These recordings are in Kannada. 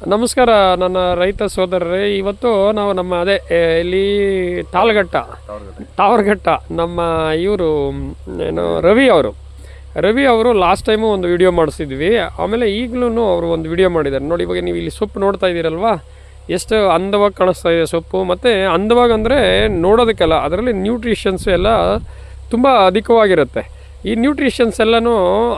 ನಮಸ್ಕಾರ ನನ್ನ ರೈತ ಸೋದರರೇ. ಇವತ್ತು ನಾವು ನಮ್ಮ ಇಲ್ಲಿ ತಾವರ್ಘಟ್ಟ ನಮ್ಮ ಇವರು ಏನು ರವಿ ಅವರು ಲಾಸ್ಟ್ ಟೈಮು ಒಂದು ವಿಡಿಯೋ ಮಾಡಿಸಿದ್ವಿ. ಆಮೇಲೆ ಈಗಲೂ ಅವರು ಒಂದು ವಿಡಿಯೋ ಮಾಡಿದ್ದಾರೆ ನೋಡಿ. ಇವಾಗ ನೀವು ಇಲ್ಲಿ ಸೊಪ್ಪು ನೋಡ್ತಾ ಇದ್ದೀರಲ್ವಾ, ಎಷ್ಟು ಅಂದವಾಗಿ ಕಾಣಿಸ್ತಾ ಇದೆ ಸೊಪ್ಪು. ಮತ್ತು ಅಂದವಾಗಿ ಅಂದರೆ ನೋಡೋದಕ್ಕೆಲ್ಲ ಅದರಲ್ಲಿ ನ್ಯೂಟ್ರಿಷನ್ಸ್ ಎಲ್ಲ ತುಂಬ ಅಧಿಕವಾಗಿರುತ್ತೆ. ಈ ನ್ಯೂಟ್ರಿಷನ್ಸ್ ಎಲ್ಲನೂ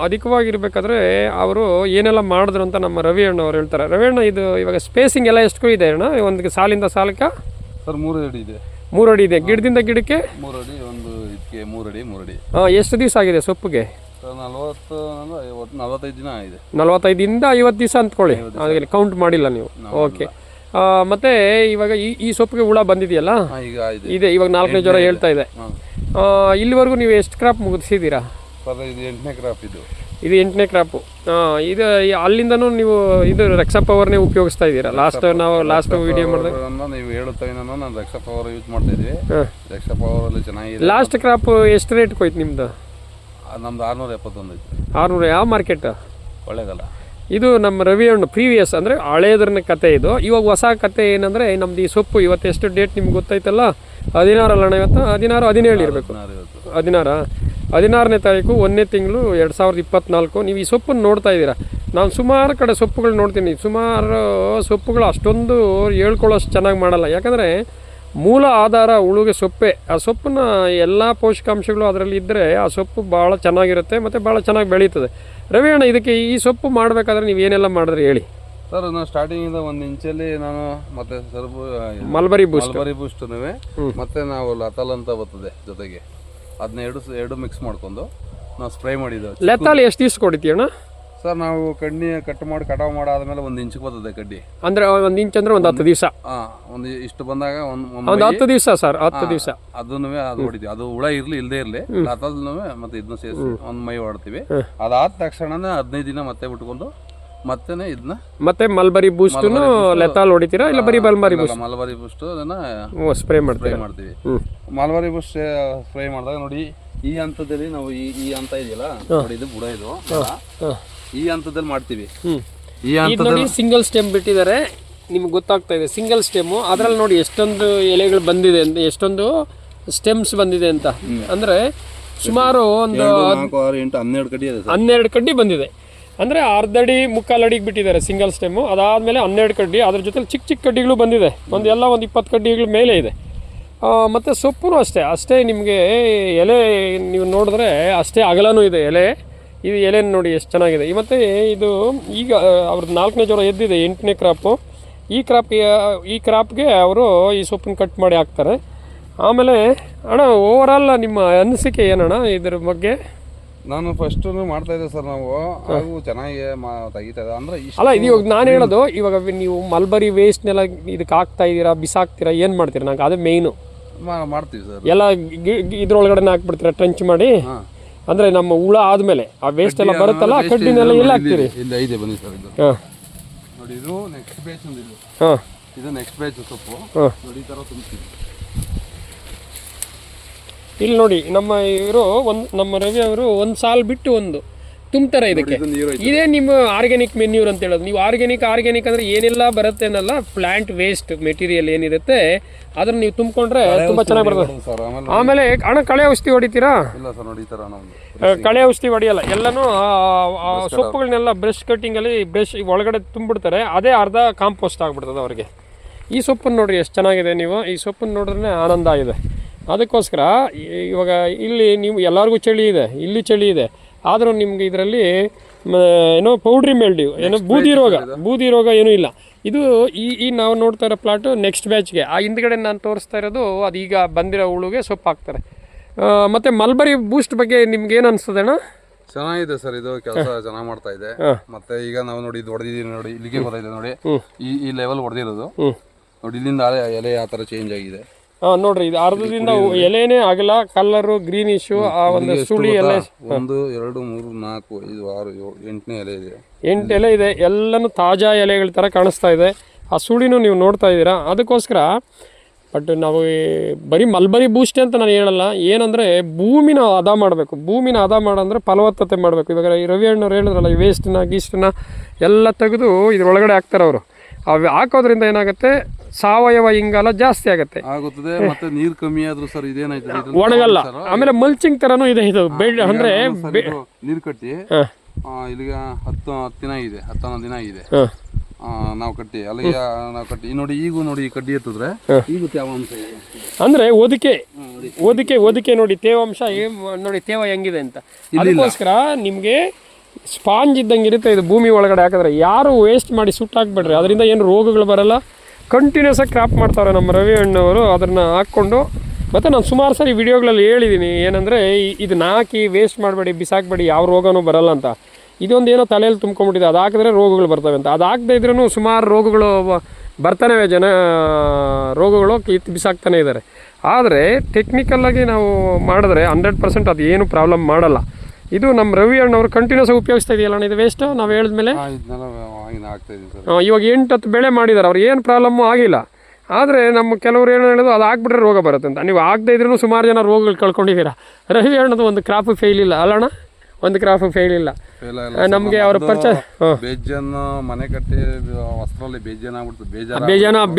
ಅಧಿಕವಾಗಿರಬೇಕಾದ್ರೆ ಅವರು ಏನೆಲ್ಲ ಮಾಡಿದ್ರು ಅಂತ ನಮ್ಮ ರವಿ ಅಣ್ಣ ಅವ್ರು ಹೇಳ್ತಾರೆ. ರವಿ ಅಣ್ಣ, ಇದು ಇವಾಗ ಸ್ಪೇಸಿಂಗ್ ಎಲ್ಲ ಎಷ್ಟು ಇದೆ ಅಣ್ಣ? ಒಂದು ಸಾಲಿಂದ ಸಾಲಕ್ಕೆ ಸರ್ 3 ಅಡಿ ಇದೆ. 3 ಅಡಿ ಇದೆ. ಗಿಡದಿಂದ ಗಿಡಕ್ಕೆ 3 ಅಡಿ, ಒಂದು ಇದಕ್ಕೆ 3 ಅಡಿ 3 ಅಡಿ. ಎಷ್ಟು ದಿವಸ ಆಗಿದೆ ಸೊಪ್ಪಿಗೆ? ಸರ್ 45 ದಿನ ಆಗಿದೆ. 45ರಿಂದ 50 ದಿವಸ ಅಂದ್ಕೊಳ್ಳಿ, ಅದಕ್ಕೆ ಕೌಂಟ್ ಮಾಡಿಲ್ಲ ನೀವು. ಓಕೆ. ಮತ್ತು ಇವಾಗ ಈ ಸೊಪ್ಪಿಗೆ ಹುಳ ಬಂದಿದೆಯಲ್ಲ, ಇದೆ. ಇವಾಗ 4ನೇ ಜ್ವರ ಹೇಳ್ತಾ ಇದೆ. ಇಲ್ಲಿವರೆಗೂ ನೀವು ಎಷ್ಟು ಕ್ರಾಪ್ ಮುಗಿಸಿದ್ದೀರಾ? ಸರ್ ಇದು 8ನೇ ಕ್ರಾಪ್. ಇದು 8ನೇ ಕ್ರಾಪು. ಇದು ಅಲ್ಲಿಂದನೂ ನೀವು ಇದು ರೆಕ್ಸಾ ಪವರ್ನೇ ಉಪಯೋಗಿಸ್ತಾ ಇದ್ದೀರಾ? ಲಾಸ್ಟ್ ವಿಡಿಯೋ ಮಾಡಿದಾಗ ನೀವು ಹೇಳುತ್ತಾ ನಾನು ರೆಕ್ಸಾ ಪವರ್ ಯೂಸ್ ಮಾಡ್ತಾ ಇದ್ವಿ. ರೆಕ್ಸಾ ಪವರಲ್ಲಿ ಚೆನ್ನಾಗಿದೆ. ಲಾಸ್ಟ್ ಕ್ರಾಪ್ ಎಷ್ಟು ರೇಟ್ ಹೋಯ್ತು ನಿಮ್ಮದು? ನಮ್ದು 671 ಐತೆ. 600. ಯಾವ ಮಾರ್ಕೆಟ್? ಒಳ್ಳೆಗಲ್ಲ. ಇದು ನಮ್ಮ ರವಿ ಅಣ್ಣ ಪ್ರೀವಿಯಸ್ ಅಂದರೆ ಹಳೇದ್ರನ್ನ ಕತೆ ಇದು. ಇವಾಗ ಹೊಸ ಕತೆ ಏನಂದರೆ, ನಮ್ದು ಈ ಸೊಪ್ಪು ಇವತ್ತು ಎಷ್ಟು ಡೇಟ್ ನಿಮ್ಗೆ ಗೊತ್ತಾಯ್ತಲ್ಲ? 16 ಅಲ್ಲಣ್ಣ? ಇವತ್ತು 16, 17 ಇರಬೇಕು. 16ನೇ ತಾರೀಕು 1ನೇ ತಿಂಗಳು 2024. ನೀವು ಈ ಸೊಪ್ಪನ್ನು ನೋಡ್ತಾ ಇದ್ದೀರಾ. ನಾನು ಸುಮಾರು ಕಡೆ ಸೊಪ್ಪುಗಳು ನೋಡ್ತೀನಿ. ಸುಮಾರು ಸೊಪ್ಪುಗಳು ಅಷ್ಟೊಂದು ಹೇಳ್ಕೊಳ್ಳೋಷ್ಟು ಚೆನ್ನಾಗಿ ಮಾಡಲ್ಲ. ಯಾಕಂದರೆ ಮೂಲ ಆಧಾರ ಉಳುಗೆ ಸೊಪ್ಪೆ. ಆ ಸೊಪ್ಪನ್ನ ಎಲ್ಲ ಪೋಷಕಾಂಶಗಳು ಅದರಲ್ಲಿ ಇದ್ದರೆ ಆ ಸೊಪ್ಪು ಭಾಳ ಚೆನ್ನಾಗಿರುತ್ತೆ ಮತ್ತು ಭಾಳ ಚೆನ್ನಾಗಿ ಬೆಳೀತದೆ. ರವಿ ಅಣ್ಣ, ಇದಕ್ಕೆ ಈ ಸೊಪ್ಪು ಮಾಡಬೇಕಾದ್ರೆ ನೀವು ಏನೆಲ್ಲ ಮಾಡಿದ್ರಿ ಹೇಳಿ? ಸರ್ ನಾನು ಸ್ಟಾರ್ಟಿಂಗಿಂದ 1 ಇಂಚಲ್ಲಿ ನಾನು ಮತ್ತೆ ಮಲ್ಬರಿ ಬೂಸ್ಟ್ ಮತ್ತೆ ನಾವು ಲತಾಲ್ ಅಂತ ಬರ್ತದೆ ಜೊತೆಗೆ, ಅದನ್ನ ಎರಡು ಮಿಕ್ಸ್ ಮಾಡ್ಕೊಂಡು ನಾವು ಸ್ಪ್ರೇ ಮಾಡಿದ್ದು. ಲೆತಾಲ್ ಎಷ್ಟು ದಿವ್ಸ ಕೊಡ್ತೀವಿ ಅಣ್ಣ? ಸರ್ ನಾವು ಕಡ್ಡಿ ಕಟಾವು ಮಾಡಾದ್ಮೇಲೆ 1 ಇಂಚಿಗೆ ಬರ್ತದೆ ಕಡ್ಡಿ. ಅಂದರೆ 1 ಇಂಚ್ ಅಂದರೆ ಒಂದು 10 ದಿವಸ. ಒಂದು ಇಷ್ಟು ಬಂದಾಗ ಒಂದು 10 ದಿವಸ ಸರ್. 10 ದಿವಸ ಅದನ್ನು ಹೊಡಿತೀವಿ. ಅದು ಹುಳ ಇಲ್ಲದೇ ಇರಲಿ ಲತಾಲ್ನೂ ಮತ್ತೆ ಇದನ್ನ ಸೇರಿಸಿ ಒಂದು ಮೈ ಹೊಡ್ತೀವಿ. ಅದಾದ ತಕ್ಷಣ 15 ದಿನ ಮತ್ತೆ ಬಿಟ್ಕೊಂಡು ಮತ್ತೇನೆ ಇದನ್ನ ಮತ್ತೆ ಮಲ್ಬರಿ ಬೂಸ್ಟ್ ಲೆತಾಲ್ ಹೊಡಿತೀರಾ? ಇಲ್ಲ ಬರೀ ಮಲ್ಬರಿ ಬೂಸ್ಟ್ ಅದನ್ನ ಸ್ಪ್ರೇ ಮಾಡ್ತೀವಿ. ಮಲ್ಬರಿ ಬೂಸ್ಟ್ ಸ್ಪ್ರೇ ಮಾಡಿದಾಗ ನೋಡಿ, ಈ ಹಂತದಲ್ಲಿ ನಾವು ಈ ಹಂತ ಇದೆಯಲ್ಲ ನೋಡಿ, ಇದು ಬುಡ, ಇದು ಈ ಹಂತದಲ್ಲಿ ಮಾಡ್ತೀವಿ. ಈ ಹಂತದಲ್ಲಿ ಸಿಂಗಲ್ ಸ್ಟೆಮ್ ಬಿಟ್ಟಿದ್ದಾರೆ, ನಿಮ್ಗೆ ಗೊತ್ತಾಗ್ತಾ ಇದೆ. ಸಿಂಗಲ್ ಸ್ಟೆಮ್ಮು ಅದರಲ್ಲಿ ನೋಡಿ ಎಷ್ಟೊಂದು ಎಲೆಗಳು ಬಂದಿದೆ ಅಂತ, ಎಷ್ಟೊಂದು ಸ್ಟೆಮ್ಸ್ ಬಂದಿದೆ ಅಂತ. ಅಂದರೆ ಸುಮಾರು ಒಂದು 12 ಕಡ್ಡಿ ಬಂದಿದೆ. ಅಂದರೆ ಅರ್ಧ ಅಡಿ 3/4 ಅಡಿಗೆ ಬಿಟ್ಟಿದ್ದಾರೆ ಸಿಂಗಲ್ ಸ್ಟೆಮ್ಮು. ಅದಾದಮೇಲೆ 12 ಕಡ್ಡಿ, ಅದ್ರ ಜೊತೆ ಚಿಕ್ಕ ಕಡ್ಡಿಗಳು ಬಂದಿದೆ. ಒಂದು 20 ಕಡ್ಡಿಗಳ ಮೇಲೆ ಇದೆ. ಮತ್ತು ಸೊಪ್ಪು ಅಷ್ಟೇ ನಿಮಗೆ ಎಲೆ ನೀವು ನೋಡಿದ್ರೆ ಅಷ್ಟೇ ಅಗಲನೂ ಇದೆ ಎಲೆ. ಇದು ಎಲೆ ನೋಡಿ ಎಷ್ಟು ಚೆನ್ನಾಗಿದೆ. ಮತ್ತು ಇದು ಈಗ ಅವ್ರದ್ದು 4ನೇ ಜ್ವರ ಎದ್ದಿದೆ, 8ನೇ ಕ್ರಾಪು. ಈ ಕ್ರಾಪ್ಗೆ ಅವರು ಈ ಸೊಪ್ಪನ್ನು ಕಟ್ ಮಾಡಿ ಹಾಕ್ತಾರೆ. ಆಮೇಲೆ ಅಣ್ಣ, ಓವರಾಲ್ ನಿಮ್ಮ ಅನಿಸಿಕೆ ಏನಣ್ಣ ಇದ್ರ ಬಗ್ಗೆ? ನಾನು ಫಸ್ಟ್ ಮಾಡ್ತಾ ಇದ್ದೆ ಸರ್, ನಾವು ಹಾಗೂ ಚೆನ್ನಾಗಿ ತೆಗಿತಾ ಇದೆ. ಅಂದರೆ ಅಲ್ಲ, ಇದು ಇವಾಗ ನಾನು ಹೇಳೋದು, ಇವಾಗ ನೀವು ಮಲ್ಬರಿ ವೇಸ್ಟ್ನೆಲ್ಲ ಇದಕ್ಕೆ ಹಾಕ್ತಾ ಇದ್ದೀರಾ, ಬಿಸಾಕ್ತೀರಾ, ಏನು ಮಾಡ್ತೀರಾ? ನಂಗೆ ಅದೇ ಮೇಯ್ನು. ಮಾಡ್ತೀವಿ ಸರ್. ಎಲ್ಲ ಇದ್ರೊಳಗಡೆ ಹಾಕ್ಬಿಡ್ತೀರಾ ಟ್ರಂಚ್ ಮಾಡಿ? ಅಂದರೆ ನಮ್ಮ ಹುಳ ಆದಮೇಲೆ ಆ ವೇಸ್ಟ್ ಎಲ್ಲ ಬರುತ್ತಲ್ಲ, ಆ ಕಡ್ಡಿನೆಲ್ಲ ಎಲ್ಲ ಹಾಕ್ತೀರಿ? ಇಲ್ಲ, ಇದೆ ಬನ್ನಿ ಸರ್. ಇದು ನೋಡಿ, ಇದು ನೆಕ್ಸ್ಟ್ ಬ್ಯಾಚ್ ಒಂದು. ಇದು ನೆಕ್ಸ್ಟ್ ಬ್ಯಾಚ್ ಸೊಪ್ಪು ನೋಡಿ, ಈ ಥರ ತುಂಬ್ತೀವಿ. ಇಲ್ಲಿ ನೋಡಿ, ನಮ್ಮ ರವಿ ಅವರು ಒಂದು ಸಾಲು ಬಿಟ್ಟು ಒಂದು ತುಂಬ್ತಾರೆ ಇದಕ್ಕೆ. ಇದೇ ನಿಮ್ಮ ಆರ್ಗ್ಯಾನಿಕ್ ಮೆನ್ಯೂರ್ ಅಂತ ಹೇಳೋದು. ನೀವು ಆರ್ಗ್ಯಾನಿಕ್ ಅಂದರೆ ಏನೆಲ್ಲ ಬರುತ್ತೆ ಅನ್ನಲ್ಲ, ಪ್ಲಾಂಟ್ ವೇಸ್ಟ್ ಮೆಟೀರಿಯಲ್ ಏನಿರುತ್ತೆ ಅದನ್ನು ನೀವು ತುಂಬಿಕೊಂಡ್ರೆ ತುಂಬ ಚೆನ್ನಾಗಿ ಬರ್ತದೆ. ಆಮೇಲೆ ಅಣ್ಣ, ಕಳೆ ಔಷಧಿ ಹೊಡಿತೀರಾ? ಇಲ್ಲ ಸರ್, ನೋಡಿ ಈ ಥರ ಕಳೆ ಔಷಧಿ ಹೊಡಿಯಲ್ಲ. ಎಲ್ಲನೂ ಸೊಪ್ಪುಗಳನ್ನೆಲ್ಲ ಬ್ರಷ್ ಕಟ್ಟಿಂಗಲ್ಲಿ ಬ್ರಷ್ ಒಳಗಡೆ ತುಂಬಿಡ್ತಾರೆ. ಅದೇ ಅರ್ಧ ಕಾಂಪೋಸ್ಟ್ ಆಗಿಬಿಡ್ತದೆ ಅವ್ರಿಗೆ. ಈ ಸೊಪ್ಪನ್ನು ನೋಡಿರಿ ಎಷ್ಟು ಚೆನ್ನಾಗಿದೆ. ನೀವು ಈ ಸೊಪ್ಪನ್ನು ನೋಡಿದ್ರೆ ಆನಂದ ಇದೆ. ಅದಕ್ಕೋಸ್ಕರ ಇವಾಗ ಇಲ್ಲಿ ನೀವು ಎಲ್ಲರಿಗೂ ಚಳಿ ಇದೆ, ಇಲ್ಲಿ ಚಳಿ ಇದೆ, ಆದರೂ ನಿಮ್ಗೆ ಇದರಲ್ಲಿ ಏನೋ ಪೌಡ್ರಿ ಮೆಲ್ಡ್ಯೂ, ಏನೋ ಬೂದಿ ರೋಗ ಏನೂ ಇಲ್ಲ. ಇದು ಈ ನಾವು ನೋಡ್ತಾ ಇರೋ ಪ್ಲಾಟು ನೆಕ್ಸ್ಟ್ ಬ್ಯಾಚ್ಗೆ. ಆ ಹಿಂದ್ಗಡೆ ನಾನು ತೋರಿಸ್ತಾ ಇರೋದು ಅದು ಈಗ ಬಂದಿರೋ ಹುಳುಗೆ ಸೊಪ್ಪು ಹಾಕ್ತಾರೆ. ಮತ್ತು ಮಲ್ಬರಿ ಬೂಸ್ಟ್ ಬಗ್ಗೆ ನಿಮ್ಗೆ ಏನು ಅನಿಸ್ತದೆ ಅಣ್ಣ? ಚೆನ್ನಾಗಿದೆ ಸರ್, ಇದು ಕೆಲಸ ಚೆನ್ನಾಗಿ ಮಾಡ್ತಾ ಇದೆ. ಮತ್ತೆ ಈಗ ನಾವು ನೋಡಿ, ಇದು ಹೊಡೆದಿದ್ದೀವಿ ನೋಡಿ, ಇಲ್ಲಿಗೆ ಗೊತ್ತಾಯಿದೆ ನೋಡಿ, ಈ ಲೆವೆಲ್ ಹೊಡೆದಿರೋದು ನೋಡಿ. ಇಲ್ಲಿಂದ ಎಲೆ ಯಾವ ಥರ ಚೇಂಜ್ ಆಗಿದೆ ನೋಡ್ರಿ. ಇದು ಅರ್ಧದಿಂದ ಎಲೆನೇ ಆಗಲ್ಲ, ಕಲರು ಗ್ರೀನಿಶು, ಆ ಒಂದು ಸುಳಿ ಎಲೆ 1 2 3 4 5 6 7 8ನೇ ಎಲೆ ಇದೆ. 8 ಎಲೆ ಇದೆ. ಎಲ್ಲನೂ ತಾಜಾ ಎಲೆಗಳ ಥರ ಕಾಣಿಸ್ತಾ ಇದೆ. ಆ ಸುಳಿನೂ ನೀವು ನೋಡ್ತಾ ಇದ್ದೀರಾ. ಅದಕ್ಕೋಸ್ಕರ ಬಟ್ ನಾವು ಬರೀ ಮಲ್ಬರಿ ಬೂಸ್ಟ್ ಅಂತ ನಾನು ಹೇಳಲ್ಲ. ಏನಂದರೆ ಭೂಮಿನ ಹದ ಮಾಡಬೇಕು. ಭೂಮಿನ ಹದ ಮಾಡಂದರೆ ಫಲವತ್ತತೆ ಮಾಡಬೇಕು. ಇವಾಗ ರವಿ ಅಣ್ಣವ್ರು ಹೇಳಿದ್ರಲ್ಲ, ಈ ವೇಸ್ಟನ್ನ ಗೀಸ್ಟನ್ನ ಎಲ್ಲ ತೆಗೆದು ಇದ್ರೊಳಗಡೆ ಹಾಕ್ತಾರೆ ಅವರು. ಅವು ಹಾಕೋದ್ರಿಂದ ಏನಾಗುತ್ತೆ, ಸಾವಯವ ಇಂಗಾಲ ಜಾಸ್ತಿ ಆಗುತ್ತೆ, ಆಗುತ್ತದೆ. ಮತ್ತೆ ನೀರು ಕಮ್ಮಿ ಆದ್ರೂ ಸರ್ ಇದೇನಾಯ್ತು ಒಣಗಲ್ಲ. ಆಮೇಲೆ ಮಲ್ಚಿಂಗ್ ಥರನೂ ಇದೆ ಇದು ಬೆಡ್, ಅಂದರೆ ನೀರು ಕಟ್ಟಿ ಇಲ್ಲಿಗೆ 10 ದಿನ ಇದೆ, 11 ದಿನ ಇದೆ ನಾವು ಕಟ್ಟಿ ಅಲ್ಲಿಗೆ ನಾವು ಕಟ್ಟಿ ನೋಡಿ. ಈಗ ನೋಡಿ ಈ ಕಡ್ಡಿ ಎತ್ತಿದ್ರೆ ಈಗ ತೇವಾಂಶ ಇದೆ, ಅಂದರೆ ಓದಿಕೆ ನೋಡಿ ತೇವಾಂಶ ನೋಡಿ ತೇವ ಹೆಂಗಿದೆ ಅಂತ. ಅದಕ್ಕೋಸ್ಕರ ನಿಮಗೆ ಸ್ಪಾಂಜ್ ಇದ್ದಂಗೆ ಇರುತ್ತೆ ಇದು. ಭೂಮಿ ಒಳಗಡೆ ಹಾಕಿದ್ರೆ ಯಾರು ವೇಸ್ಟ್ ಮಾಡಿ ಸುಟ್ಟಾಕ್ಬೇಡ್ರಿ, ಅದರಿಂದ ಏನು ರೋಗಗಳು ಬರಲ್ಲ. ಕಂಟಿನ್ಯೂಸ್ ಆಗಿ ಕ್ರಾಪ್ ಮಾಡ್ತಾರೆ ನಮ್ಮ ರವಿ ಅಣ್ಣವರು. ಅದನ್ನು ಹಾಕ್ಕೊಂಡು ಮತ್ತು ನಾನು ಸುಮಾರು ಸಾರಿ ವಿಡಿಯೋಗಳಲ್ಲಿ ಹೇಳಿದ್ದೀನಿ ಏನಂದರೆ, ಇದನ್ನ ಹಾಕಿ ವೇಸ್ಟ್ ಮಾಡಬೇಡಿ, ಬಿಸಾಕಬೇಡಿ, ಯಾವ ರೋಗನೂ ಬರಲ್ಲ ಅಂತ. ಇದೊಂದು ಏನೋ ತಲೆಯಲ್ಲಿ ತುಂಬ್ಕೊಂಡ್ಬಿಟ್ಟಿದೆ, ಅದು ಹಾಕಿದ್ರೆ ರೋಗಗಳು ಬರ್ತವೆ ಅಂತ. ಅದು ಹಾಕದೇ ಇದ್ರೂ ಸುಮಾರು ರೋಗಗಳು ಬರ್ತಾನೆ, ರೋಗಗಳು ಬಿಸಾಕ್ತಾನೆ ಇದ್ದಾರೆ. ಆದರೆ ಟೆಕ್ನಿಕಲ್ಲಾಗಿ ನಾವು ಮಾಡಿದ್ರೆ 100% ಅದು ಏನು ಪ್ರಾಬ್ಲಮ್ ಮಾಡಲ್ಲ. ಇದು ನಮ್ಮ ರವಿ ಅಣ್ಣವರು ಕಂಟಿನ್ಯೂಸ್ ಆಗಿ ಉಪಯೋಗಿಸ್ತಾ ಇದೆಯಲ್ಲ ಇದು ವೇಸ್ಟು. ನಾವು ಹೇಳಿದ್ಮೇಲೆ ಇವಾಗ 8-10 ಬೆಳೆ ಮಾಡಿದ್ದಾರೆ, ಅವ್ರು ಏನು ಪ್ರಾಬ್ಲಮ್ಮು ಆಗಿಲ್ಲ. ಆದರೆ ನಮ್ಮ ಕೆಲವರು ಏನು ಹೇಳೋದು, ಅದು ಹಾಕ್ಬಿಟ್ರೆ ರೋಗ ಬರುತ್ತೆ ಅಂತ. ನೀವು ಆಗದೇ ಇದ್ರೂ ಸುಮಾರು ಜನ ರೋಗಗಳು ಕಳ್ಕೊಂಡಿದ್ದೀರಾ. ರವಿ ಅಣ್ಣದು ಒಂದು ಕ್ರಾಪ್ ಫೇಲ್ ಇಲ್ಲ ಅಲ್ಲಣ್ಣ, ಒಂದು ಕ್ರಾಪ್ ಫೇಲ್ ಇಲ್ಲ ನಮಗೆ. ಅವ್ರ ಪರಿಚಯ ಬೇಜಾನ ಮನೆ ಕಟ್ಟಿ ವಸ್ತ್ರಲ್ಲಿ ಬೇಜಾನ ಆಗ್ಬಿಡ್ತು,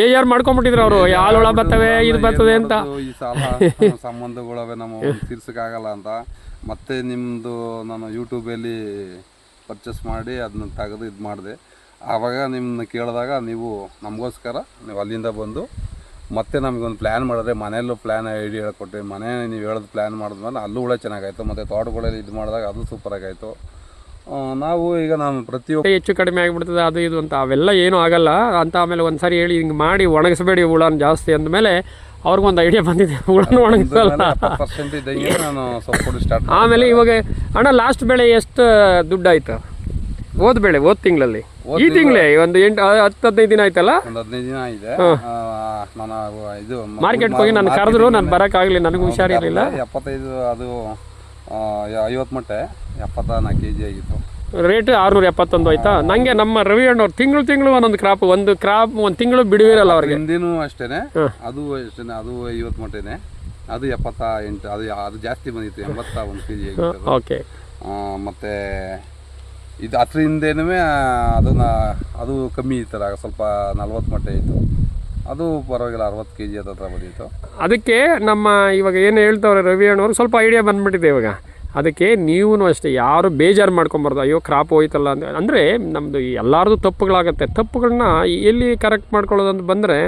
ಬೇಜಾರು ಮಾಡ್ಕೊಂಡ್ಬಿಟ್ಟಿದ್ರು ಅವರು. ಹಾಲೊಳ ಬರ್ತವೆ, ಇದು ಬರ್ತದೆ ಅಂತ. ಈ ಸಾಲ ಸಂಬಂಧಗಳವೆ ನಮ್ಮ ತೀರ್ಸಕ್ಕಾಗಲ್ಲ ಅಂತ ಮತ್ತೆ ನಿಮ್ಮದು ನಾನು ಯೂಟ್ಯೂಬಲ್ಲಿ ಪರ್ಚೇಸ್ ಮಾಡಿ ಅದನ್ನ ತೆಗೆದು ಇದು ಮಾಡಿದೆ. ಆವಾಗ ನಿಮ್ಮನ್ನ ಕೇಳಿದಾಗ ನೀವು ನಮಗೋಸ್ಕರ ನೀವು ಅಲ್ಲಿಂದ ಬಂದು ಮತ್ತೆ ನಮಗೊಂದು ಪ್ಲ್ಯಾನ್ ಮಾಡಿದ್ರೆ, ಮನೆಯಲ್ಲೂ ಪ್ಲ್ಯಾನ್ ಐಡಿಯಾ ಹೇಳ್ಕೊಟ್ರಿ. ಮನೆ ನೀವು ಹೇಳೋದು ಪ್ಲ್ಯಾನ್ ಮಾಡಿದ್ಮೇಲೆ ಅಲ್ಲೂ ಕೂಡ ಚೆನ್ನಾಗಾಯಿತು, ಮತ್ತು ತೋಟಗಳಲ್ಲಿ ಇದು ಮಾಡಿದಾಗ ಅದು ಸೂಪರಾಗಾಯಿತು. ನಾವು ಈಗ ನಾನು ಪ್ರತಿಯೊಬ್ಬ ಹೆಚ್ಚು ಕಡಿಮೆ ಆಗಿಬಿಡ್ತದೆ ಅದು ಇದು ಅಂತ, ಅವೆಲ್ಲ ಏನೂ ಆಗಲ್ಲ ಅಂತ. ಆಮೇಲೆ ಒಂದು ಸಾರಿ ಹೇಳಿ ಹಿಂಗೆ ಮಾಡಿ ಒಣಗಿಸ್ಬೇಡಿ ಹುಳನ ಜಾಸ್ತಿ ಅಂದಮೇಲೆ ಅವ್ರಿಗೊಂದು ಐಡಿಯಾ ಬಂದಿದೆ, ಹುಳನ ಒಣಗಿಸಲ್ಲ. ನಾನು ಸ್ವಲ್ಪ ಸ್ಟಾರ್ಟ್ ಆಮೇಲೆ ಇವಾಗ ಅಣ್ಣ ಲಾಸ್ಟ್ ಬೆಳೆ ಎಷ್ಟು ದುಡ್ಡಾಯ್ತು? ಹೋದ ತಿಂಗಳಲ್ಲಿ, ಈ ತಿಂಗಳೇ ಒಂದು 10-15 ದಿನ ಆಯ್ತಲ್ಲ, ಒಂದು 15 ದಿನ ಇದೆ. ನಾನು ಇದು ಮಾರ್ಕೆಟ್ಗೆ ಹೋಗಿ ನಾನು ಕರೆದ್ರು, ನಾನು ಬರೋಕ್ಕಾಗಲಿ, ನನಗೂ ಹುಷಾರಿರಲಿಲ್ಲ. 75 ಅದು 50 ಮಟ್ಟೆ 74 kg ಆಗಿತ್ತು. ರೇಟ್ 671 ಆಯ್ತಾ. ನನಗೆ ನಮ್ಮ ರವಿ ಅಣ್ಣವ್ರು ತಿಂಗಳು ಒಂದೊಂದು ಕ್ರಾಪ್, ಒಂದು ತಿಂಗಳು ಬಿಡುವಿರಲ್ಲ ಅವ್ರಿಗೆ. ಹಿಂದಿನೂ ಅಷ್ಟೇ, ಅದು ಅಷ್ಟೇ, ಅದು 50 ಮಟ್ಟೆನೆ, ಅದು 78, ಅದು ಜಾಸ್ತಿ ಬಂದಿತ್ತು, 81 kg ಆಗಿತ್ತು. ಓಕೆ. ಮತ್ತು ಇದು ಅದ್ರ ಹಿಂದೇನೂ ಅದು ಕಮ್ಮಿ ಇತ್ತಲ್ಲ, ಸ್ವಲ್ಪ 40 ಮಟ್ಟೆ ಇತ್ತು, ಅದು ಪರವಾಗಿಲ್ಲ 60 kg ಹತ್ರ ಬಂದಿತ್ತು. ಅದಕ್ಕೆ ನಮ್ಮ ಇವಾಗ ಏನು ಹೇಳ್ತವ್ರೆ ರವಿ ಅಣ್ಣವರು, ಸ್ವಲ್ಪ ಐಡಿಯಾ ಬಂದುಬಿಟ್ಟಿದೆ ಇವಾಗ. ಅದಕ್ಕೆ ನೀವು ಅಷ್ಟೇ ಯಾರು ಬೇಜಾರು ಮಾಡ್ಕೊಬಾರ್ದು, ಅಯ್ಯೋ ಕ್ರಾಪ್ ಹೋಯ್ತಲ್ಲ ಅಂತ. ಅಂದರೆ ನಮ್ಮದು ಎಲ್ಲರದು ತಪ್ಪುಗಳಾಗುತ್ತೆ, ತಪ್ಪುಗಳನ್ನ ಎಲ್ಲಿ ಕರೆಕ್ಟ್ ಮಾಡ್ಕೊಳ್ಳೋದಂತ ಬಂದರೆ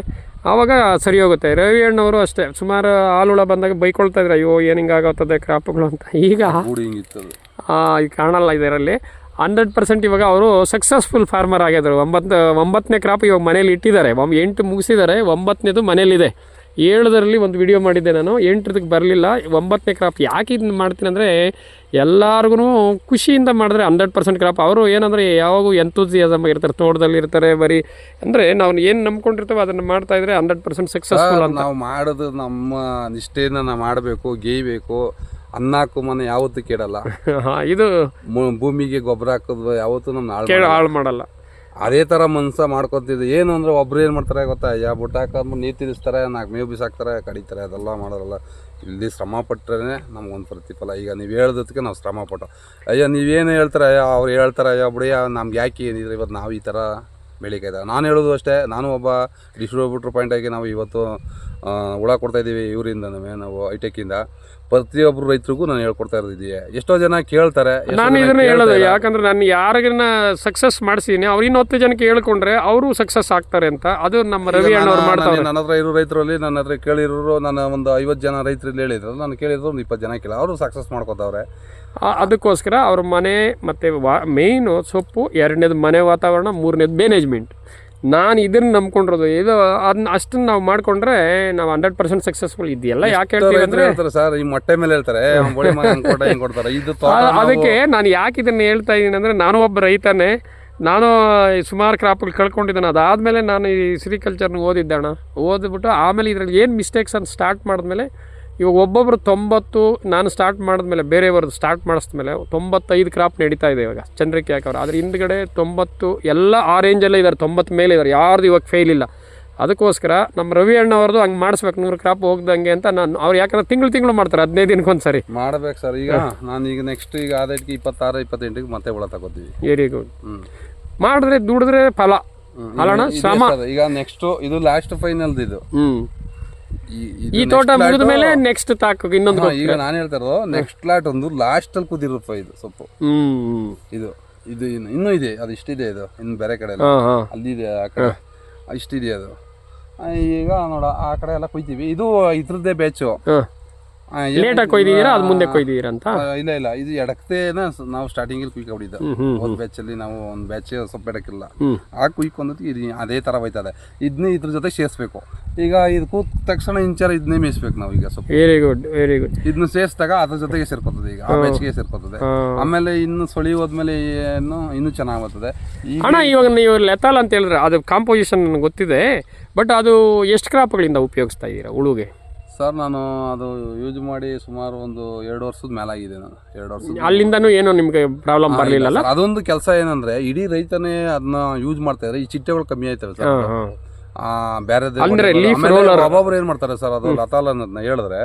ಆವಾಗ ಸರಿ ಹೋಗುತ್ತೆ. ರವಿ ಅಣ್ಣವರು ಅಷ್ಟೇ ಸುಮಾರು ಹಾಲುಳ ಬಂದಾಗ ಬೈಕೊಳ್ತಾ ಇದ್ರು, ಅಯ್ಯೋ ಏನು ಹಿಂಗಾಗುತ್ತದೆ ಕ್ರಾಪ್ಗಳು ಅಂತ. ಈಗ ಈ ಕಾಣಲ್ಲ ಇದರಲ್ಲಿ 100% ಇವಾಗ ಅವರು ಸಕ್ಸಸ್ಫುಲ್ ಫಾರ್ಮರ್ ಆಗಿದ್ರು. 9ನೇ ಕ್ರಾಪ್ ಇವಾಗ ಮನೇಲಿ ಇಟ್ಟಿದ್ದಾರೆ, 8 ಮುಗಿಸಿದ್ದಾರೆ, 9ನೇದು ಮನೇಲಿದೆ. 7ರಲ್ಲಿ ಒಂದು ವಿಡಿಯೋ ಮಾಡಿದ್ದೆ ನಾನು, 8ಕ್ಕೆ ಬರಲಿಲ್ಲ. 9ನೇ ಕ್ರಾಪ್ ಯಾಕೆ ಇದನ್ನ ಮಾಡ್ತೀನಿ ಅಂದರೆ, ಎಲ್ಲರಿಗೂ ಖುಷಿಯಿಂದ ಮಾಡಿದ್ರೆ 100% ಕ್ರಾಪ್. ಅವರು ಏನಂದರೆ ಯಾವಾಗೂ ಎಂತೂಸಿಯಾಸಮ್ ಇರ್ತಾರೆ, ತೋಟದಲ್ಲಿ ಇರ್ತಾರೆ, ಬರೀ ಅಂದರೆ ನಾವು ಏನು ನಂಬ್ಕೊಂಡಿರ್ತೇವೆ ಅದನ್ನು ಮಾಡ್ತಾಯಿದ್ರೆ 100% ಸಕ್ಸಸ್ಫುಲ್ ಅಂತ. ನಾವು ಮಾಡೋದು ನಮ್ಮ ನಿಷ್ಠೆಯನ್ನು ನಾವು ಮಾಡಬೇಕು, ಗೇಯ್ಬೇಕು. ಅನ್ನಕ್ಕೂ ಮನೆ ಯಾವತ್ತೂ ಕೇಳಲ್ಲ. ಇದು ಭೂಮಿಗೆ ಗೊಬ್ಬರ ಹಾಕೋದು ಯಾವತ್ತೂ ನಮ್ಮ ಹಾಳು ಮಾಡಲ್ಲ. ಅದೇ ಥರ ಮನ್ಸ ಮಾಡ್ಕೊತಿದ್ದೆ. ಏನು ಅಂದರೆ ಒಬ್ರು ಏನು ಮಾಡ್ತಾರೆ ಗೊತ್ತಾ, ಬುಟ್ಟ ಹಾಕೋದು ನೀರು ತಿನ್ನಿಸ್ತಾರೆ, 4 ಮೇವು ಬಿಸಾಕ್ತಾರೆ, ಕಡಿತಾರೆ, ಅದೆಲ್ಲ ಮಾಡೋರಲ್ಲ. ಇಲ್ಲಿ ಶ್ರಮ ಪಟ್ಟರೆ ನಮ್ಗೊಂದು ಪ್ರತಿಫಲ. ಈಗ ನೀವು ಹೇಳೋದಕ್ಕೆ ನಾವು ಶ್ರಮ ಪಟ್ಟು, ಅಯ್ಯೋ ನೀವೇನು ಹೇಳ್ತಾರೆ, ಅವ್ರು ಹೇಳ್ತಾರೆ, ಅಯ್ಯೋ ಬಿಡಿ ನಮ್ಗೆ ಯಾಕೆ ಏನಿದ್ರೆ ಇವತ್ತು ನಾವು ಈ ಥರ ಬೆಳಿಗ್ಗೆ ನಾನು ಹೇಳೋದು ಅಷ್ಟೇ. ನಾನು ಒಬ್ಬ ಡಿಸ್ಟ್ರಿಬ್ಯೂಟ್ರ್ ಪಾಯಿಂಟಾಗಿ ನಾವು ಇವತ್ತು ಹುಳ ಕೊಡ್ತಾಯಿದ್ದೀವಿ ಇವರಿಂದನೂ, ನಾವು ಐಟೆಕ್ಕಿಂದ ಪ್ರತಿಯೊಬ್ಬರು ರೈತರಿಗೂ ನಾನು ಹೇಳ್ಕೊಡ್ತಾ ಇರೋದಿದೆಯೇ. ಎಷ್ಟೋ ಜನ ಕೇಳ್ತಾರೆ, ನಾನು ಇದನ್ನು ಹೇಳೋದು ಯಾಕಂದರೆ ನಾನು ಯಾರಿಗನ್ನ ಸಕ್ಸಸ್ ಮಾಡಿಸಿದ್ದೀನಿ, ಅವ್ರು 10 ಜನಕ್ಕೆ ಹೇಳ್ಕೊಂಡ್ರೆ ಅವರು ಸಕ್ಸಸ್ ಆಗ್ತಾರೆ ಅಂತ. ಅದು ನಮ್ಮ ರವಿ ಅಣ್ಣವ್ರು ಮಾಡ್ತಾರೆ. ನನ್ನ ಹತ್ರ ಇರೋ ರೈತರಲ್ಲಿ ನನ್ನ ಹತ್ರ ಕೇಳಿರೋರು, ನನ್ನ ಒಂದು 50 ಜನ ರೈತರಲ್ಲಿ ಹೇಳಿದ್ರು, ನಾನು ಕೇಳಿದ್ರು ಒಂದು 20 ಜನ ಕೇಳ, ಅವರು ಸಕ್ಸಸ್ ಮಾಡ್ಕೋತಾವ್ರೆ. ಅದಕ್ಕೋಸ್ಕರ ಅವ್ರ ಮನೆ ಮತ್ತು ಮೇಯ್ನು ಸೊಪ್ಪು, 2ನೇದು ಮನೆ ವಾತಾವರಣ, 3ನೇದು ಮ್ಯಾನೇಜ್ಮೆಂಟ್. ನಾನು ಇದನ್ನು ನಂಬ್ಕೊಂಡಿರೋದು. ಇದು ಅದನ್ನ ಅಷ್ಟನ್ನು ನಾವು ಮಾಡಿಕೊಂಡ್ರೆ ನಾವು 100% ಸಕ್ಸಸ್ಫುಲ್. ಇದೆಲ್ಲ ಯಾಕೆ ಹೇಳ್ತೀವಿ ಅಂದರೆ ಸರ್, ಈ ಮೊಟ್ಟೆ ಮೇಲೆ ಹೇಳ್ತಾರೆ, ಅದಕ್ಕೆ ನಾನು ಯಾಕೆ ಇದನ್ನು ಹೇಳ್ತಾ ಇದ್ದೀನಿ ಅಂದರೆ, ನಾನು ಒಬ್ಬ ರೈತನೇ, ನಾನು ಸುಮಾರು ಕ್ರಾಪ್ಗಳು ಕಳ್ಕೊಂಡಿದ್ದಾನೆ. ಅದಾದಮೇಲೆ ನಾನು ಈ ಸಿರಿಕಲ್ಚರ್ನ ಓದಿದ್ದಣ್ಣ, ಓದ್ಬಿಟ್ಟು ಆಮೇಲೆ ಇದರಲ್ಲಿ ಏನು ಮಿಸ್ಟೇಕ್ಸ್ ಅಂತ ಸ್ಟಾರ್ಟ್ ಮಾಡಿದ್ಮೇಲೆ ಇವಾಗ ಒಬ್ಬೊಬ್ಬರು 90, ನಾನು ಸ್ಟಾರ್ಟ್ ಮಾಡಿದ್ಮೇಲೆ ಬೇರೆಯವ್ರದ್ದು ಸ್ಟಾರ್ಟ್ ಮಾಡಿಸ್ಮೇಲೆ 95 ಕ್ರಾಪ್ ನಡೀತಾ ಇದೆ ಇವಾಗ ಚಂದ್ರಕ್ಕೆ ಹಾಕವ್ರು. ಅದ್ರ ಹಿಂದ್ಗಡೆ 90 ಎಲ್ಲ ಆ ರೇಂಜಲ್ಲೇ ಇದ್ದಾರೆ, 90 ಮೇಲೆ ಇದ್ದಾರೆ, ಯಾರ್ದು ಇವಾಗ ಫೇಲ್ ಇಲ್ಲ. ಅದಕ್ಕೋಸ್ಕರ ನಮ್ಮ ರವಿ ಅಣ್ಣವ್ರದ್ದು ಹಂಗೆ ಮಾಡಿಸ್ಬೇಕು, 100 ಕ್ರಾಪ್ ಹೋಗ್ದಂಗೆ ಅಂತ. ನಾನು ಅವ್ರು ಯಾಕಂದ್ರೆ ತಿಂಗಳು ಮಾಡ್ತಾರೆ, 15 ದಿನಕ್ಕೊಂದ್ಸರಿ ಮಾಡ್ಬೇಕು ಸರ್. ಈಗ ನಾನು ಈಗ ನೆಕ್ಸ್ಟ್ ಈಗ ಆದಕ್ಕೆ 26-28ಗೆ ಮತ್ತೆ ಹುಳ ತಗೋತೀವಿ. Very good. ಮಾಡಿದ್ರೆ ದುಡಿದ್ರೆ ಫಲ, ಅಲ್ಲಣ್ಣ ಶ್ರಮ. ಈಗ ನೆಕ್ಸ್ಟ್ ಇದು ಲಾಸ್ಟ್ ಫೈನಲ್ ಇದು. ಈ ತೋಟ ಮುಗಿದ ಮೇಲೆ ನೆಕ್ಸ್ಟ್ ತಾಕ ಇನ್ನೊಂದು. ಈಗ ನಾನು ಹೇಳ್ತಾ ಇರೋದು ನೆಕ್ಸ್ಟ್ ಲಾಟ್ ಒಂದು ಲಾಸ್ಟ್ ಅಲ್ಲಿ ಕೂತಿರುತ್ತೆ ಇದು ಸೊಪ್ಪು. ಇದು ಇದು ಇನ್ನೂ ಇದೆ, ಅದು ಇಷ್ಟಿದೆ, ಇದು ಇನ್ನು ಬೇರೆ ಕಡೆ ಅಲ್ಲಿದೆ, ಆ ಕಡೆ ಇಷ್ಟಿದೆ ಅದು. ಈಗ ನೋಡ ಆ ಕಡೆ ಎಲ್ಲ ಕೊಯ್ತೀವಿ. ಇದು ಇದ್ರದ್ದೇ ಬ್ಯಾಚು. ಲೇಟಾಗಿ ಕೊಯ್ದಿದ್ದೀರಾ, ಅದು ಮುಂದೆ ಕೊಯ್ದಿದ್ದೀರಾ ಅಂತ? ಇಲ್ಲ ಇದು ಎಡಕ್ತೇನ ನಾವು ಸ್ಟಾರ್ಟಿಂಗ್ ಅಲ್ಲಿ ಕುಯ್ಕೊಂಡಿದ್ದ. ಒಂದು ಬ್ಯಾಚ್ ಅಲ್ಲಿ ನಾವು ಒಂದು ಬ್ಯಾಚ್ ಸ್ವಲ್ಪ ಎಡಕ್ಕಿಲ್ಲ, ಆ ಕುಯ್ಕೊಂಡದ್ದು ಇದು ಅದೇ ತರ ಹೋಯ್ತದೆ. ಇದನ್ನೇ ಇದ್ರ ಜೊತೆ ಸೇರಿಸ್ಬೇಕು. ಈಗ ಇದು ಕೂತ ತಕ್ಷಣ ಇಂಚಾರ ಇದನ್ನೇ ಮೇಯಿಸ್ಬೇಕು ನಾವು ಈಗ ಸ್ವಲ್ಪ. Very good very good. ಇದನ್ನ ಸೇರಿಸಿದಾಗ ಅದ್ರ ಜೊತೆಗೆ ಸೇರ್ಕೊತದೆ, ಈಗ ಆ ಬ್ಯಾಚ್ಗೆ ಸೇರ್ಕೊತದೆ. ಆಮೇಲೆ ಇನ್ನು ಸೊಳಿ ಹೋದ್ಮೇಲೆ ಇನ್ನೂ ಚೆನ್ನಾಗಿ ಬರ್ತದೆ. ಅಣ್ಣ ಇವಾಗ ನೀವು ಲೆತಾಲ್ ಅಂತ ಹೇಳಿದ್ರೆ ಅದು ಕಾಂಪೋಸಿಷನ್ ನನಗೆ ಗೊತ್ತಿದೆ, ಬಟ್ ಅದು ಎಷ್ಟು ಕ್ರಾಪ್ಗಳಿಂದ ಉಪಯೋಗಿಸ್ತಾ ಇದ್ದೀರಾ ಉಳುಗೆ? ಸರ್ ನಾನು ಅದು ಯೂಸ್ ಮಾಡಿ ಸುಮಾರು ಒಂದು 2 ವರ್ಷದ ಮೇಲಾಗಿದೆ. ನಾನು 2 ವರ್ಷ ಅಲ್ಲಿಂದನೂ ಏನೋ ನಿಮಗೆ ಪ್ರಾಬ್ಲಮ್ ಬರಲಿಲ್ಲ? ಅದೊಂದು ಕೆಲಸ ಏನಂದ್ರೆ ಇಡೀ ರೈತನೇ ಅದನ್ನ ಯೂಸ್ ಮಾಡ್ತಾ ಇದ್ದಾರೆ. ಈ ಚಿಟ್ಟೆಗಳು ಕಮ್ಮಿ ಆಯ್ತವೆ ಸರ್. ಬೇರೆ ಒಬ್ಬೊಬ್ರು ಏನ್ ಮಾಡ್ತಾರೆ ಸರ್, ಅದು ಲತಾಲ್ ಅನ್ನೋದನ್ನ ಹೇಳಿದ್ರೆ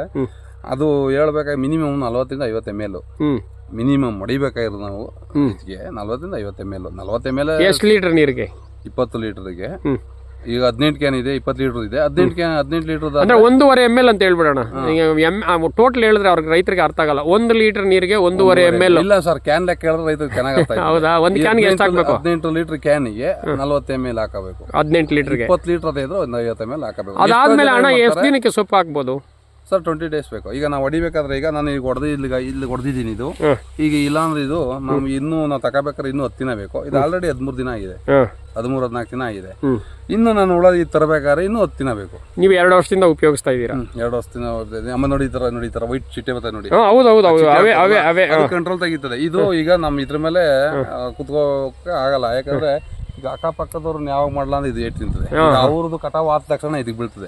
ಅದು ಹೇಳ್ಬೇಕಾಗಿ ಮಿನಿಮಮ್ 40 ಇಂದ 50 ml ಮಿನಿಮಮ್ ಹೊಡಿಬೇಕಾಗಿರೋದು ನಾವು. ಇದಕ್ಕೆ 40 ಇಂದ 50 ml. 40 ml ಎಷ್ಟು ಲೀಟರ್ ನೀರಿಗೆ? 20 ಲೀಟರ್ಗೆ. ಈಗ 18 ಕ್ಯಾನ್ ಇದೆ, 20 ಲೀಟರ್ ಇದೆ. 18 ಲೀಟರ್ ಅಂದ್ರೆ 1.5 ml ಅಂತ ಹೇಳ್ಬಿಡೋಣ. ಟೋಟಲ್ ಹೇಳಿದ್ರೆ ಅವ್ರಿಗೆ ರೈತರಿಗೆ ಅರ್ಥ ಆಗಲ್ಲ. 1 ಲೀಟರ್ ನೀರಿಗೆ 1.5 ml. ಇಲ್ಲ ಸರ್, ಕ್ಯಾನ್ ಲೆಕ್ಕ ಹೇಳಿದ್ರೆ ರೈತರಿಗೆ ಚೆನ್ನಾಗಿ ಅರ್ಥ ಆಗುತ್ತೆ. ಹೌದಾ? ಒಂದು ಕ್ಯಾನ್ಗೆ ಎಷ್ಟು ಹಾಕಬೇಕು? 18 ಲೀಟರ್ ಕ್ಯಾನಿಗೆ 40 ml ಹಾಕಬೇಕು. 18 ಲೀಟರ್ಗೆ 20 ಲೀಟರ್ ಅದೇ ಇದ್ರೆ 50 ml ಹಾಕಬೇಕು. ಅದಾದ್ಮೇಲೆ ಅಣ್ಣ ಎಷ್ಟು ದಿನಕ್ಕೆ ಸೊಪ್ಪು ಹಾಕ್ಬೋದು ಸರ್? 20 days ಬೇಕು. ಈಗ ನಾವು ಹೊಡಿಬೇಕಾದ್ರೆ ಈಗ ನಾನು ಈಗ ಇಲ್ಲಿ ಹೊಡೆದಿದ್ದೀನಿ. ಇದು ಈಗ ಇಲ್ಲಾಂದ್ರೆ ಇದು ನಾವು ಇನ್ನೂ ನಾವು ತಗೋಬೇಕಾದ್ರೆ ಇನ್ನೂ 10 ದಿನ ಬೇಕು. ಇದು ಆಲ್ರೆಡಿ 13 ದಿನ ಆಗಿದೆ, 13-14 ದಿನ ಆಗಿದೆ. ಇನ್ನು ನಾನು ಉಳಿದ ತರಬೇಕಾದ್ರೆ ಇನ್ನೂ 10 ದಿನ ಬೇಕು. ನೀವು 2 ವರ್ಷದಿಂದ ಉಪಯೋಗಿಸ್ತಾ ಇದ್ದೀರಾ? 2 ವರ್ಷದಿಂದ. ಅಮ್ಮ ನೋಡಿ ಈ ತರ ವೈಟ್ ಚಿಟ್ಟೆ ಬರ್ತದೆ ನೋಡಿ. ಹೌದು, ಕಂಟ್ರೋಲ್ ತೆಗಿತದೆ. ಇದು ಈಗ ನಮ್ಮ ಇದ್ರ ಮೇಲೆ ಕುತ್ಕೋಕೆ ಆಗಲ್ಲ. ಯಾಕಂದ್ರೆ ಈಗ ಅಕ್ಕಪಕ್ಕದವ್ರನ್ನ ಯಾವಾಗ ಮಾಡ್ಲಾ ಅಂದ್ರೆ ಇದು ಏಟ್ ತಿಂತದೆ. ಅವ್ರದ್ದು ಕಟಾವ್ ಆದ ತಕ್ಷಣ ಇದಕ್ಕೆ ಬೀಳ್ತದೆ.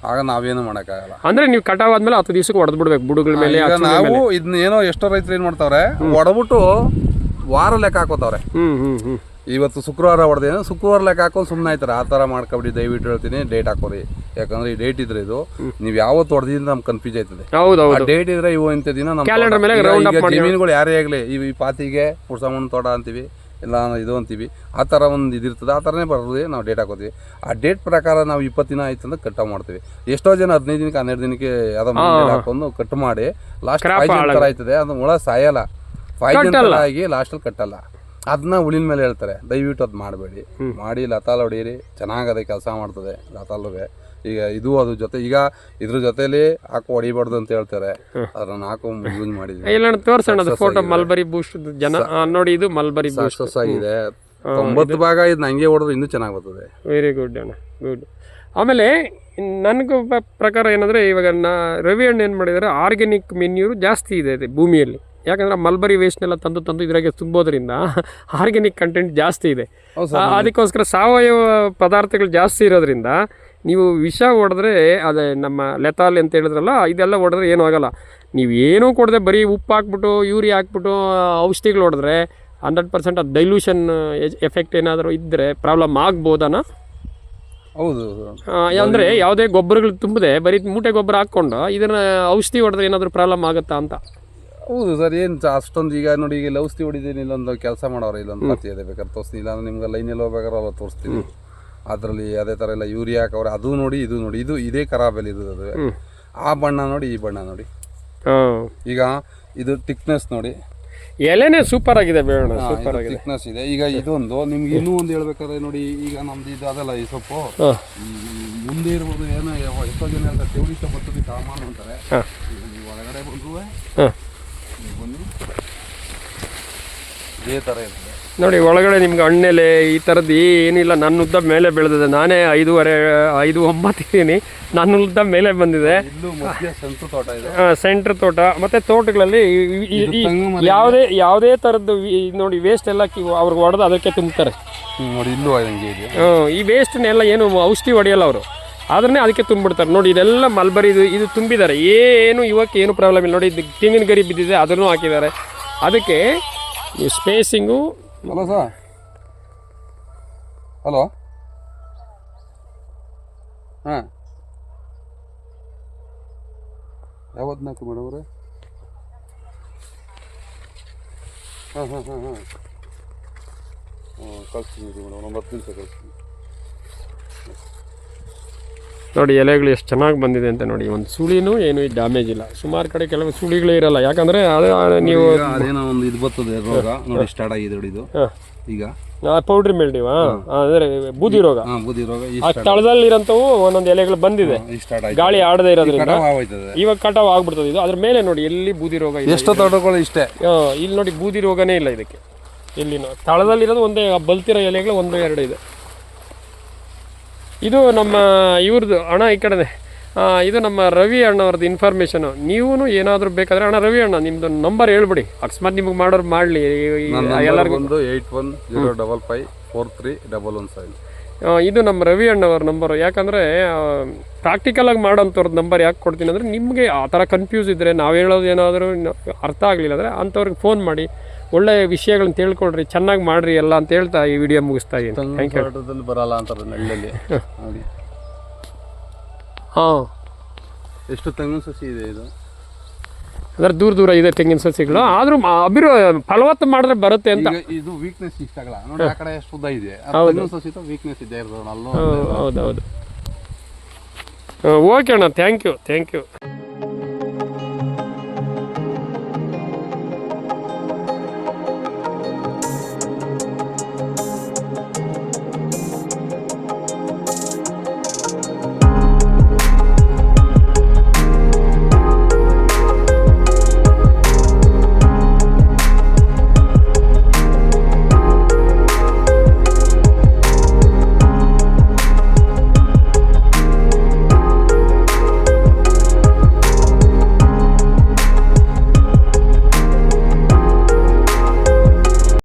ಆಗ ನಾವೇನು ಮಾಡಕ್ಕಾಗಲ್ಲ. ಅಂದ್ರೆ ನೀವು ಕಟಾವ್ ಆದ್ಮೇಲೆ 10 ದಿವಸಕ್ಕೆ ಹೊಡೆದ್ ಬಿಡ್ಬೇಕು ಬುಡಗಳ ಮೇಲೆ. ನಾವು ಇದನ್ನ ಏನೋ ಎಷ್ಟೋ ರೈತರು ಏನ್ ಮಾಡ್ತಾವ್ರೆ, ಹೊಡೆದ್ಬಿಟ್ಟು ವಾರ ಲೆಕ್ಕ ಹಾಕೋತಾವ್ರೆ. ಇವತ್ತು ಶುಕ್ರವಾರ ಹೊಡೆದ, ಶುಕ್ರವಾರ ಲೆಕ್ಕ ಹಾಕೊಂಡು ಸುಮ್ಮನೆ ಆಯ್ತಾರೆ. ಆ ಥರ ಮಾಡ್ಕೊಬಿಡಿ, ದಯವಿಟ್ಟು ಹೇಳ್ತೀನಿ. ಡೇಟ್ ಹಾಕೋರಿ. ಯಾಕಂದ್ರೆ ಈ ಡೇಟ್ ಇದ್ರೆ ಇದು ನೀವು ಯಾವತ್ತು ಹೊಡೆದಿಂದ ನಮ್ಗೆ ಕನ್ಫ್ಯೂಸ್ ಆಯ್ತದೆ. ಡೇಟ್ ಇದ್ರೆ ಇವು ಇಂಥ ದಿನ ನಮ್ಮ ಜಮೀನುಗಳು ಯಾರೇ ಆಗಲಿ, ಈ ಪಾತಿಗೆ ಪುಡ್ಸಮಣ್ಣ ತೋಟ ಅಂತೀವಿ, ಇಲ್ಲ ಇದು ಅಂತೀವಿ, ಆ ಥರ ಒಂದು ಇದಿರ್ತದೆ. ಆ ಥರನೇ ಬರೋದು ನಾವು ಡೇಟ್ ಹಾಕೋತೀವಿ. ಆ ಡೇಟ್ ಪ್ರಕಾರ ನಾವು 20 ದಿನ ಆಯ್ತು ಅಂದ್ರೆ ಕಟ್ ಮಾಡ್ತೀವಿ. ಎಷ್ಟೋ ಜನ 15 ದಿನಕ್ಕೆ 12 ದಿನಕ್ಕೆ ಯಾವುದೋ ಹಾಕೊಂಡು ಕಟ್ ಮಾಡಿ ಲಾಸ್ಟ್ ಥರ ಆಯ್ತದೆ. ಅದು ಹುಳ ಸಾಯಲ್ಲ, ಪಾಯ್ಜನ್ ಆಗಿ ಲಾಸ್ಟಲ್ಲಿ ಕಟ್ಟಲ್ಲ. ಅದನ್ನ ಉಳಿನ ಮೇಲೆ ಹೇಳ್ತಾರೆ. ದಯವಿಟ್ಟು ಅದು ಮಾಡಬೇಡಿ. ಮಾಡಿ ಲತಾಲ್ ಹೊಡೀರಿ, ಚೆನ್ನಾಗದೆ ಕೆಲಸ ಮಾಡ್ತದೆ ಲತಾಲ್ಗೆ. ಈಗ ಇದು ಅದ್ರ ಜೊತೆ ಈಗ ಇದ್ರ ಜೊತೆಲಿ ಹಾಕು ಹೊಡಿಬಾರ್ದು ಅಂತ ಹೇಳ್ತಾರೆ. ಅದನ್ನ ಹಾಕು ಯೂಸ್ ಮಾಡಿದ್ವಿ. ತೋರ್ಸೋಣ ಫೋಟೋ ಮಲ್ಬರಿ ಬೂಸ್ಟ್ ಜನ ನೋಡಿ. ಇದು ಮಲ್ಬರಿ ಸಕ್ಸಸ್ ಆಗಿದೆ. 90 ಭಾಗ ಇದು ಹಂಗೆ ಹೊಡೆದ್ರೆ ಇನ್ನೂ ಚೆನ್ನಾಗಿ ಬರ್ತದೆ. ವೆರಿ ಗುಡ್ ಅಣ್ಣ, ಗುಡ್. ಆಮೇಲೆ ನನಗೂ ಪ್ರಕಾರ ಏನಂದರೆ, ಇವಾಗ ರವಿ ಅಣ್ಣ ಏನು ಮಾಡಿದ್ದಾರೆ, ಆರ್ಗ್ಯಾನಿಕ್ ಮೆನ್ಯೂರು ಜಾಸ್ತಿ ಇದೆ ಭೂಮಿಯಲ್ಲಿ. ಯಾಕಂದರೆ ಮಲ್ಬರಿ ವೇಸ್ಟ್ನೆಲ್ಲ ತಂದು ಇದ್ರಾಗೆ ತುಂಬೋದ್ರಿಂದ ಆರ್ಗ್ಯಾನಿಕ್ ಕಂಟೆಂಟ್ ಜಾಸ್ತಿ ಇದೆ. ಅದಕ್ಕೋಸ್ಕರ ಸಾವಯವ ಪದಾರ್ಥಗಳು ಜಾಸ್ತಿ ಇರೋದ್ರಿಂದ ನೀವು ವಿಷ ಹೊಡೆದ್ರೆ, ಅದೇ ನಮ್ಮ ಲೆತಾಲ್ ಅಂತ ಹೇಳಿದ್ರಲ್ಲ, ಇದೆಲ್ಲ ಹೊಡೆದ್ರೆ ಏನೂ ಆಗೋಲ್ಲ. ನೀವು ಏನೂ ಕೊಡದೆ ಬರೀ ಉಪ್ಪು ಹಾಕ್ಬಿಟ್ಟು ಯೂರಿಯಾ ಹಾಕ್ಬಿಟ್ಟು ಔಷಧಿಗಳು ಹೊಡೆದ್ರೆ 100% ಅದು ಡೈಲ್ಯೂಷನ್ ಎಫೆಕ್ಟ್ ಏನಾದರೂ ಇದ್ದರೆ ಪ್ರಾಬ್ಲಮ್ ಆಗ್ಬೋದಣ್ಣ? ಹೌದು. ಅಂದರೆ ಯಾವುದೇ ಗೊಬ್ಬರಗಳು ತುಂಬದೆ ಬರೀ ಮೂಟೆ ಗೊಬ್ಬರ ಹಾಕ್ಕೊಂಡು ಇದನ್ನು ಔಷಧಿ ಹೊಡೆದ್ರೆ ಏನಾದರೂ ಪ್ರಾಬ್ಲಮ್ ಆಗುತ್ತಾ ಅಂತ? ಹೌದು ಸರ್. ಏನು ಅಷ್ಟೊಂದು ಈಗ ನೋಡಿ, ಈಗ ಔಷಧಿ ಹೊಡಿದೀನಿ, ಇಲ್ಲೊಂದು ಕೆಲಸ ಮಾಡೋರು, ಇಲ್ಲೊಂದು ಪಾತಿ ಇದೆ, ಬೇಕಾದ್ರೆ ತೋರಿಸ್ತೀನಿ. ಇಲ್ಲಾಂದ್ರೆ ನಿಮ್ಗೆ ಲೈನಲ್ಲಿ ಹೋಗ್ಬೇಕಾದ್ರೆ ಅಲ್ಲ ತೋರಿಸ್ತೀನಿ. ಅದರಲ್ಲಿ ಅದೇ ಥರ ಎಲ್ಲ ಯೂರಿಯಾ ಹಾಕವ್ರೆ. ಅದು ನೋಡಿ, ಇದು ನೋಡಿ, ಇದು ಇದೇ ಖರಾಬಲ್ಲಿ ಇರೋದು. ಆ ಬಣ್ಣ ನೋಡಿ, ಈ ಬಣ್ಣ ನೋಡಿ. ಈಗ ಇದು ಥಿಕ್ನೆಸ್ ನೋಡಿ, ಎಲೆನೇ ಸೂಪರ್ ಆಗಿದೆ. ಬೇಡ ಸೂಪರ್ ಆಗಿದೆ, ಥಿಕ್ನೆಸ್ ಇದೆ. ಈಗ ಇದೊಂದು ನಿಮ್ಗೆ ಇನ್ನೂ ಒಂದು ಹೇಳ್ಬೇಕಾದ್ರೆ ನೋಡಿ, ಈಗ ನಮ್ದು ಇದು ಅದಲ್ಲ ಈ ಸೊಪ್ಪು ಮುಂದೆ ಇರ್ಬೋದು. ಏನೋ ಎಷ್ಟೋ ಜನ ಹೇಳ್ತಾರೆ ತೆವಳಿ ಸೊಪ್ಪು ಬರ್ತದೆ ಸಾಮಾನು ಅಂತಾರೆ. ಒಳಗಡೆ ಬಂದ್ರು ಬನ್ನಿ, ಇದೇ ಥರ ಇರ್ತದೆ ನೋಡಿ. ಒಳಗಡೆ ನಿಮ್ಗೆ ಹಣ್ಣೆಲೆ ಈ ಥರದ್ದು ಏನಿಲ್ಲ. ನನ್ನ ಉದ್ದ ಮೇಲೆ ಬೆಳೆದಿದೆ. ನಾನೇ 5.9 ಇದ್ದೀನಿ. ನನ್ನ ಉದ್ದ ಮೇಲೆ ಬಂದಿದೆ. ಸೆಂಟ್ರ್ ತೋಟ. ಮತ್ತು ತೋಟಗಳಲ್ಲಿ ಯಾವುದೇ ಥರದ್ದು ನೋಡಿ ವೇಸ್ಟ್ ಎಲ್ಲ ಅವ್ರಿಗೆ ಹೊಡೆದು ಅದಕ್ಕೆ ತುಂಬ್ತಾರೆ ನೋಡಿ. ಇಲ್ಲೂ ಈ ವೇಸ್ಟ್ನೆಲ್ಲ ಏನು ಔಷಧಿ ಹೊಡೆಯಲ್ಲ ಅವರು, ಆದ್ರೆ ಅದಕ್ಕೆ ತುಂಬಿಡ್ತಾರೆ ನೋಡಿ. ಇದೆಲ್ಲ ಮಲ್ಬರಿ ಇದು ತುಂಬಿದ್ದಾರೆ. ಏನು ಇವಕ್ಕೆ ಏನು ಪ್ರಾಬ್ಲಮ್ ಇಲ್ಲ ನೋಡಿ. ಇದು ತೆಂಗಿನ ಗರಿ ಬಿದ್ದಿದೆ, ಅದನ್ನು ಹಾಕಿದ್ದಾರೆ. ಅದಕ್ಕೆ ಸ್ಪೇಸಿಂಗು. Hello sir, hello. ಹಾಂ, ಯಾವತ್ತು ನಾಲ್ಕು ಮೇಡಮ್ರೆ? ಹಾಂ ಹಾಂ ಹಾಂ ಹಾಂ ಕಳಿಸ್ತೀನಿ ಮೇಡಮ್, ಒಂದು 10 ನಿಮಿಷ ಕಳಿಸ್ತೀನಿ. ನೋಡಿ ಎಲೆಗಳು ಎಷ್ಟು ಚೆನ್ನಾಗಿ ಬಂದಿದೆ ಅಂತ ನೋಡಿ. ಒಂದು ಸುಳಿನೂ ಏನು ಡ್ಯಾಮೇಜ್ ಇಲ್ಲ. ಸುಮಾರು ಕಡೆ ಕೆಲವು ಸುಳಿಗಳೇ ಇರಲ್ಲ, ಯಾಕಂದರೆ ಅದು ನೀವು ಅದೇನೋ ಒಂದು ಇದು ಬರ್ತದೆ ರೋಗ ನೋಡಿ, ಸ್ಟಾರ್ಟ್ ಆಗಿದೆ ನೋಡಿ ಇದು ಈಗ ಪೌಡ್ರಿ ಮೇಲ್ಡಿವ್, ಅಂದರೆ ಬೂದಿ ರೋಗ. ಬೂದಿ ರೋಗ ಆ ಸ್ಥಳದಲ್ಲಿರೋಂಥವು ಒಂದೊಂದು ಎಲೆಗಳು ಬಂದಿದೆ, ಗಾಳಿ ಆಡದೇ ಇರೋದ್ರಿಂದ ಇವಾಗ ಕಟಾವ್ ಆಗ್ಬಿಡ್ತದೆ. ಇದು ಅದ್ರ ಮೇಲೆ ನೋಡಿ ಎಲ್ಲಿ ಬೂದಿ ರೋಗ ಇದೆ, ಎಷ್ಟು ತೋಟಗಳು ಇಷ್ಟೇ. ಇಲ್ಲಿ ನೋಡಿ ಬೂದಿ ರೋಗನೇ ಇಲ್ಲ ಇದಕ್ಕೆ. ಇಲ್ಲಿನ ಸ್ಥಳದಲ್ಲಿರೋದು ಒಂದೇ, ಬಲ್ತಿರೋ ಎಲೆಗಳು 1-2 ಇದೆ. ಇದು ನಮ್ಮ ಇವ್ರದ್ದು ಅಣ್ಣ ಈ ಕಡೆನೆ. ಇದು ನಮ್ಮ ರವಿ ಅಣ್ಣವ್ರದ್ದು ಇನ್ಫಾರ್ಮೇಷನು. ನೀವು ಏನಾದರೂ ಬೇಕಾದರೆ ಅಣ್ಣ ರವಿ ಅಣ್ಣ ನಿಮ್ಮದು ನಂಬರ್ ಹೇಳ್ಬಿಡಿ, ಅಕಸ್ಮಾತ್ ನಿಮಗೆ ಮಾಡೋರು ಮಾಡಲಿ. ಎಲ್ಲರಿಗೂ 8105543117. ಇದು ನಮ್ಮ ರವಿ ಅಣ್ಣವ್ರ ನಂಬರು. ಯಾಕಂದರೆ ಪ್ರಾಕ್ಟಿಕಲಾಗಿ ಮಾಡೋಂಥವ್ರದ್ದು ನಂಬರ್ ಯಾಕೆ ಕೊಡ್ತೀನಿ ಅಂದರೆ, ನಿಮಗೆ ಆ ಥರ ಕನ್ಫ್ಯೂಸ್ ಇದ್ದರೆ, ನಾವು ಹೇಳೋದು ಏನಾದರೂ ಅರ್ಥ ಆಗಲಿಲ್ಲ ಅಂದರೆ ಅಂಥವ್ರಿಗೆ ಫೋನ್ ಮಾಡಿ ಒಳ್ಳೆಯ ವಿಷಯಗಳನ್ನ ತಿಳ್ಕೊಳ್ರಿ, ಚೆನ್ನಾಗಿ ಮಾಡಿರಿ ಎಲ್ಲ ಅಂತ ಹೇಳ್ತಾ ಈ ವಿಡಿಯೋ ಮುಗಿಸ್ತಾ ಇದ್ದೀನಿ. Thank you. ಬರಲ್ಲ ಅಂತಾರೆ ನೆಲ್ಲಲ್ಲಿ ನೋಡಿ. ಹಾಂ, ಎಷ್ಟು ತೆಂಗಿನ ಸಸಿ ಇದೆ ಇದು, ಅಂದರೆ ದೂರ ಇದೆ ತೆಂಗಿನ ಸಸಿಗಳು. ಆದರೂ ಫಲವತ್ತು ಮಾಡಿದ್ರೆ ಬರುತ್ತೆ ಅಂತ. ಇದು ವೀಕ್ನೆಸ್ ಇಷ್ಟ ಆಗಲ್ಲ ನೋಡಿ, ಆ ಕಡೆ ಎಷ್ಟು ಉದ್ದ ಇದೆ ತೆಂಗಿನ ಸಸಿ, ವೀಕ್ನೆಸ್ ಇದೆ ಇರೋದು ಅಲ್ಲೂ. ಹೌದೌದು. ಓಕೆ ಅಣ್ಣ, ಥ್ಯಾಂಕ್ ಯು.